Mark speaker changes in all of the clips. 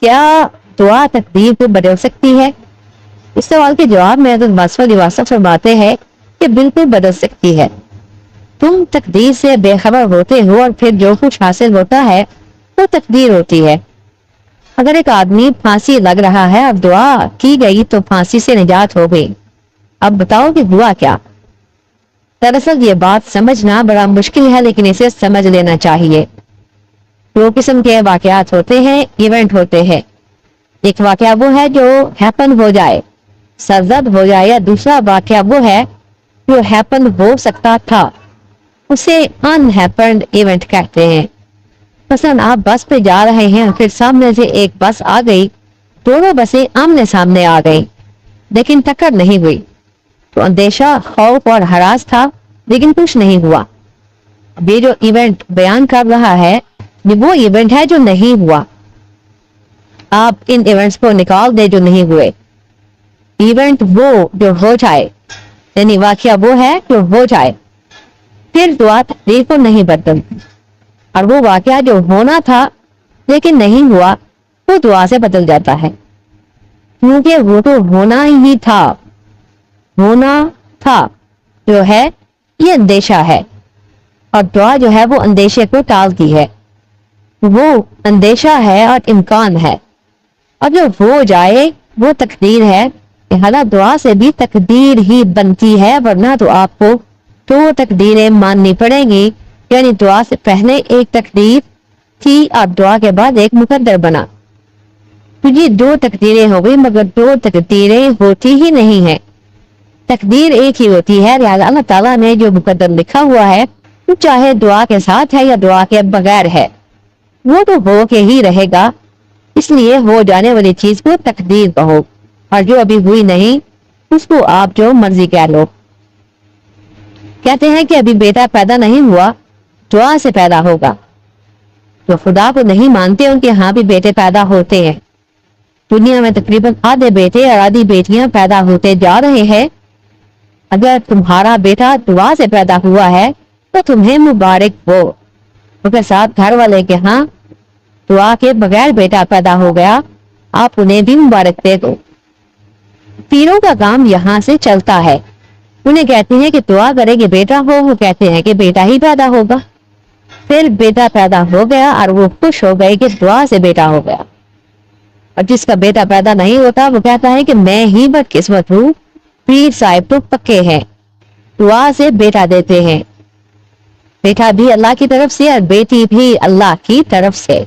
Speaker 1: کیا دعا تقدیر کو بدل سکتی ہے؟ اس سوال کے جواب میں حضرت مسعود واسطہ فرماتے ہیں کہ بالکل بدل سکتی ہے۔ تم تقدیر سے بے خبر ہوتے ہو اور پھر جو کچھ حاصل ہوتا ہے وہ تقدیر ہوتی ہے۔ اگر ایک آدمی پھانسی لگ رہا ہے اور دعا کی گئی تو پھانسی سے نجات ہو گئی، اب بتاؤ کہ ہوا کیا؟ دراصل یہ بات سمجھنا بڑا مشکل ہے، لیکن اسے سمجھ لینا چاہیے۔ دو قسم کے واقعات ہوتے ہیں، ایونٹ ہوتے ہیں۔ ایک واقعہ وہ ہے جو ہیپن ہو جائے، سرزد ہو جائے، یا دوسرا واقعہ وہ ہے جو ہیپن ہو سکتا تھا، اسے ان ہیپنڈ ایونٹ کہتے ہیں۔ مثلا آپ بس پہ جا رہے ہیں اور پھر سامنے سے ایک بس آ گئی، دونوں بسیں آمنے سامنے آ گئی لیکن ٹکر نہیں ہوئی، تو اندیشہ، خوف اور ہراس تھا لیکن کچھ نہیں ہوا۔ اب یہ جو ایونٹ بیان کر رہا ہے یہ وہ ایونٹ ہے جو نہیں ہوا۔ آپ ان ایونٹس کو نکال دے جو نہیں ہوئے۔ ایونٹ وہ جو ہو جائے، یعنی واقعہ وہ ہے جو ہو جائے، پھر دعا تقدیر کو نہیں بدلتی، اور وہ واقعہ جو ہونا تھا لیکن نہیں ہوا وہ دعا سے بدل جاتا ہے، کیونکہ وہ تو ہونا ہی تھا۔ ہونا تھا جو ہے یہ اندیشہ ہے، اور دعا جو ہے وہ اندیشے کو ٹالتی ہے۔ وہ اندیشہ ہے اور امکان ہے، اور جو ہو جائے وہ تقدیر ہے۔ لہذا دعا سے بھی تقدیر ہی بنتی ہے، ورنہ تو آپ کو دو تقدیریں ماننی پڑیں گی، یعنی دعا سے پہلے ایک تقدیر تھی اور دعا کے بعد ایک مقدر بنا، تو یہ دو تقدیریں ہو گئی، مگر دو تقدیریں ہوتی ہی نہیں ہیں، تقدیر ایک ہی ہوتی ہے۔ لہذا اللہ تعالیٰ نے جو مقدر لکھا ہوا ہے وہ چاہے دعا کے ساتھ ہے یا دعا کے بغیر ہے، وہ تو ہو کے ہی رہے گا۔ اس لیے ہو جانے والی چیز کو تقدیر کہو، اور جو ابھی ہوئی نہیں اس کو آپ جو مرضی کہہ لو۔ کہتے ہیں کہ ابھی بیٹا پیدا نہیں ہوا، دعا سے پیدا ہوگا۔ جو خدا کو نہیں مانتے ان کے ہاں بھی بیٹے پیدا ہوتے ہیں۔ دنیا میں تقریباً آدھے بیٹے اور آدھی بیٹیاں پیدا ہوتے جا رہے ہیں۔ اگر تمہارا بیٹا دعا سے پیدا ہوا ہے تو تمہیں مبارک ہو، مگر ساتھ گھر والے کے ہاں دعا کے بغیر بیٹا پیدا ہو گیا، آپ انہیں بھی مبارک دے دو۔ پیروں کا کام یہاں سے چلتا ہے، انہیں کہتے ہیں کہ دعا کرے کہ بیٹا ہو، وہ کہتے ہیں کہ بیٹا ہی پیدا ہوگا۔ پھر بیٹا پیدا ہو گیا اور وہ خوش ہو گئے کہ دعا سے بیٹا ہو گیا، اور جس کا بیٹا پیدا نہیں ہوتا وہ کہتا ہے کہ میں ہی بدقسمت ہوں، پیر صاحب تو پکے ہیں، دعا سے بیٹا دیتے ہیں۔ بیٹا بھی اللہ کی طرف سے اور بیٹی بھی اللہ کی طرف سے۔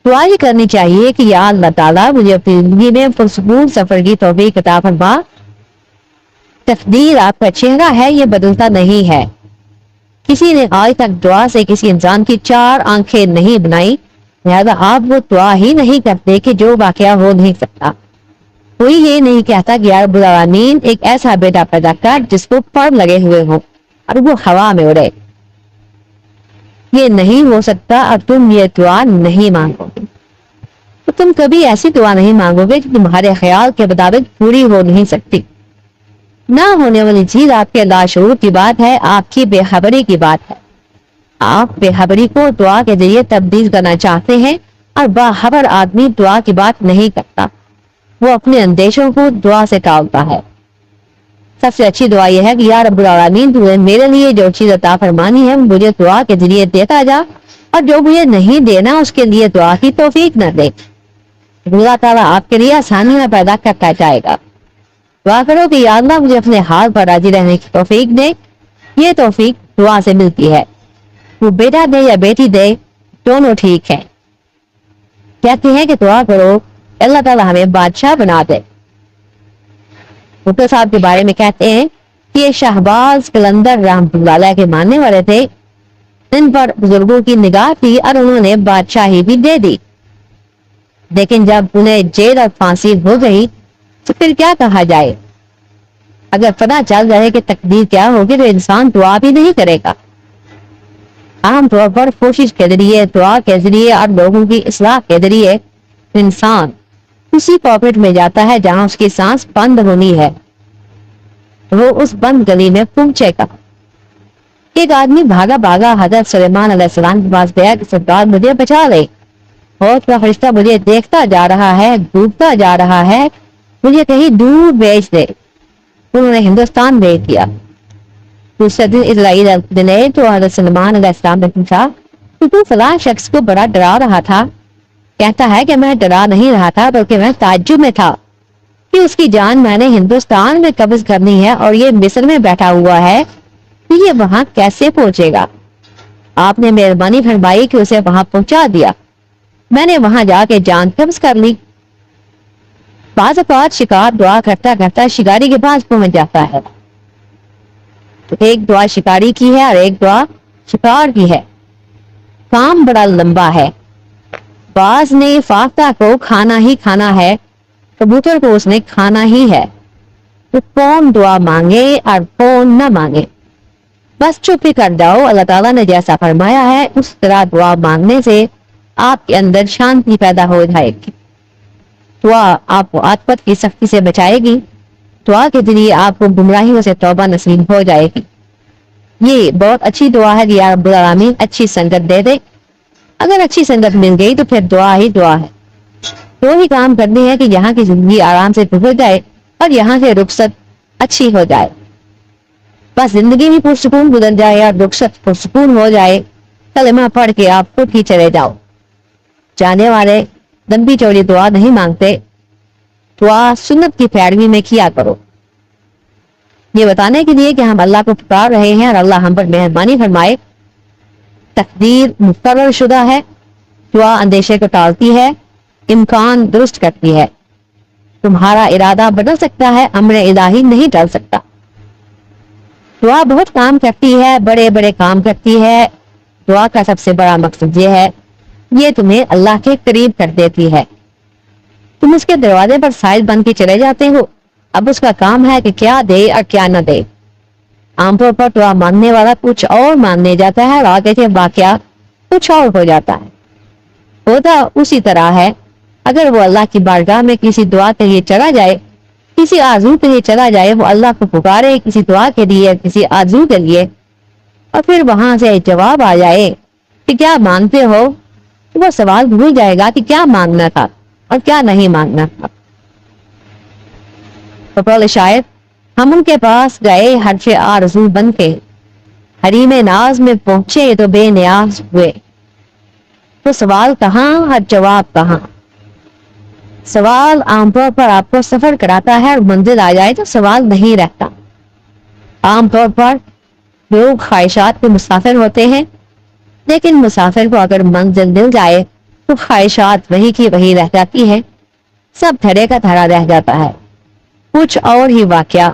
Speaker 1: دعا یہ کرنی چاہیے کہ یا اللہ تعالیٰ مجھے اپنی زندگی میں پرسکون سفر کی توفیق عطا فرما۔ تقدیر آپ کا چہرہ ہے، یہ بدلتا نہیں ہے۔ کسی نے آج تک دعا سے کسی انسان کی چار آنکھیں نہیں بنائی، لہذا آپ وہ دعا ہی نہیں کرتے کہ جو واقعہ ہو نہیں سکتا۔ کوئی یہ نہیں کہتا کہ یا رب العالمین ایک ایسا بیٹا پیدا کر جس کو پر لگے ہوئے ہوں اور وہ ہوا میں اڑے، یہ نہیں ہو سکتا، اور تم یہ دعا نہیں مانگو گے تو تم کبھی ایسی دعا نہیں مانگو گے کہ تمہارے خیال کے مطابق پوری ہو نہیں سکتی۔ نہ ہونے والی چیز آپ کے لاشعور کی بات ہے، آپ کی بے خبری کی بات ہے۔ آپ بے خبری کو دعا کے ذریعے تبدیل کرنا چاہتے ہیں، اور باخبر آدمی دعا کی بات نہیں کرتا، وہ اپنے اندیشوں کو دعا سے ٹالتا ہے۔ سب سے اچھی دعا یہ ہے کہ یا رب العالمین تو میرے لیے جو چیز عطا فرمانی ہے مجھے دعا کے ذریعے دیتا جا، اور جو مجھے نہیں دینا اس کے لیے دعا کی توفیق نہ دے۔ اللہ تعالیٰ آپ کے لیے آسانیاں پیدا کرتا جائے گا۔ دعا کرو کہ یا اللہ مجھے اپنے حال پر راضی رہنے کی توفیق دے۔ یہ توفیق دعا سے ملتی ہے، وہ بیٹا دے یا بیٹی دے دونوں ٹھیک ہے۔ کہتے ہیں کہ دعا کرو اللہ تعالیٰ ہمیں بادشاہ بنا دے۔ ڈاکٹر صاحب کے بارے میں کہتے ہیں کہ یہ شہباز قلندر رحمۃ اللہ علیہ کے ماننے والے تھے، ان پر بزرگوں کی نگاہ تھی اور انہوں نے بادشاہی بھی دے دی، لیکن جب انہیں جیل اور پھانسی ہو گئی تو پھر کیا کہا جائے؟ اگر پتہ چل جائے کہ تقدیر کیا ہوگی تو انسان دعا بھی نہیں کرے گا۔ عام طور پر کوشش کے ذریعے، دعا کے ذریعے اور لوگوں کی اصلاح کے ذریعے انسان اسی پاکٹ میں جاتا ہے جہاں اس کی سانس بند ہونی ہے، وہ اس بند گلی میں پہنچے گا۔ ایک آدمی بھاگا بھاگا حضرت سلیمان علیہ السلام کے پاس گیا کہ سرکار مجھے بچا لے۔ موت کا فرشتہ مجھے دیکھتا جا رہا ہے، ڈوبتا جا رہا ہے، مجھے کہیں دور بھیج دے۔ انہوں نے ہندوستان بھیج دیا۔ دوسرے دن اسرائیل نے تو حضرت سلمان علیہ السلام نے پوچھا کہ تو فلاں شخص کو بڑا ڈرا رہا تھا۔ کہتا ہے کہ میں ڈرا نہیں رہا تھا بلکہ میں تعجب میں تھا کہ اس کی جان میں نے ہندوستان میں قبض کرنی ہے اور یہ مصر میں بیٹھا ہوا ہے، کہ یہ وہاں کیسے پہنچے گا؟ آپ نے مہربانی فرمائی کہ اسے وہاں پہنچا دیا۔ میں نے وہاں جا کے جان قبض کر لی۔ بعض اوقات شکار دعا کرتا کرتا شکاری کے پاس پہنچ جاتا ہے، تو ایک دعا شکاری کی ہے اور ایک دعا شکار کی ہے۔ کام بڑا لمبا ہے۔ باز نے فاختہ کو کھانا ہی کھانا ہے، کبوتر کو اس نے کھانا ہی ہے، تو کون دعا مانگے اور کون نہ مانگے؟ بس چپ ہی کر جاؤ۔ اللہ تعالیٰ نے جیسا فرمایا ہے اس طرح دعا مانگنے سے آپ کے اندر شانتی پیدا ہو جائے گی۔ دعا آپ کو عاطفت کی سختی سے بچائے گی۔ دعا کے ذریعے آپ کو گمراہیوں سے توبہ نصیب ہو جائے گی۔ یہ بہت اچھی دعا ہے کہ یا رب العالمین اچھی سنگت دے دے۔ اگر اچھی سنگت مل گئی تو پھر دعا ہی دعا ہے۔ دو ہی کام کرنے ہیں کہ یہاں کی زندگی آرام سے گزر جائے اور یہاں سے رخصت اچھی ہو جائے۔ بس زندگی بھی پرسکون گزر جائے اور رخصت پرسکون ہو جائے۔ کلمہ پڑھ کے آپ خود ہی چلے جاؤ۔ جانے والے لمبی چوڑی دعا نہیں مانگتے، دعا سنت کی پیروی میں کیا کرو۔ یہ بتانے کے لیے کہ ہم اللہ کو پکار رہے ہیں اور اللہ ہم پر مہربانی فرمائے۔ تقدیر مقرر شدہ ہے۔ دعا اندیشے کو ٹالتی ہے، امکان درست کرتی ہے۔ تمہارا ارادہ بدل سکتا ہے، امر الہی نہیں ٹل سکتا۔ دعا بہت کام کرتی ہے، بڑے بڑے کام کرتی ہے۔ دعا کا سب سے بڑا مقصد یہ ہے، یہ تمہیں اللہ کے قریب کر دیتی ہے۔ تم اس کے دروازے پر سائل بن کے چلے جاتے ہو، اب اس کا کام ہے کہ کیا دے اور کیا نہ دے۔ عام طور پر دعا مانگنے والا کچھ اور مانگنے جاتا ہے اور آگے کے واقعہ کچھ اور ہو جاتا ہے۔ ہوتا اسی طرح ہے، اگر وہ اللہ کی بارگاہ میں کسی دعا کے لیے چلا جائے، کسی آرزو کے لیے چلا جائے، وہ اللہ کو پکارے کسی دعا کے لیے، کسی آرزو کے لیے، اور پھر وہاں سے جواب آ جائے کہ کیا مانگتے ہو، تو وہ سوال بھول جائے گا کہ کیا مانگنا تھا اور کیا نہیں مانگنا تھا۔ تو بولے شاید ہم ان کے پاس گئے حرف آرزو بن کے، حریم ناز میں پہنچے تو بے نیاز ہوئے۔ تو سوال کہاں اور جواب کہاں؟ سوال عام طور پر آپ کو سفر کراتا ہے اور منزل آ جائے تو سوال نہیں رہتا۔ عام طور پر لوگ خواہشات کے مسافر ہوتے ہیں، لیکن مسافر کو اگر منزل مل جائے تو خواہشات وہی کی وہی رہ جاتی ہے، سب دھڑے کا دھڑا رہ جاتا ہے، کچھ اور ہی واقعہ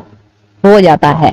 Speaker 1: ہو جاتا ہے۔